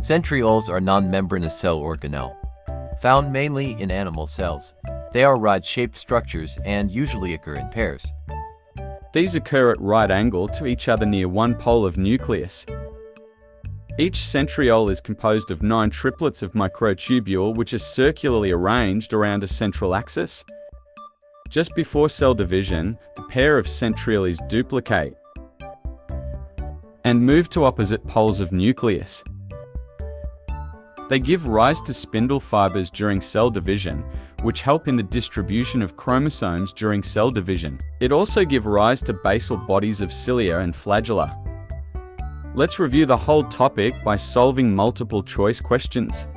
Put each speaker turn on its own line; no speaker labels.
Centrioles are non-membranous cell organelle, found mainly in animal cells. They are rod-shaped structures and usually occur in pairs.
These occur at right angle to each other near one pole of nucleus. Each centriole is composed of 9 triplets of microtubule which are circularly arranged around a central axis. Just before cell division, the pair of centrioles duplicate and move to opposite poles of nucleus. They give rise to spindle fibers during cell division, which help in the distribution of chromosomes during cell division. It also gives rise to basal bodies of cilia and flagella. Let's review the whole topic by solving multiple choice questions.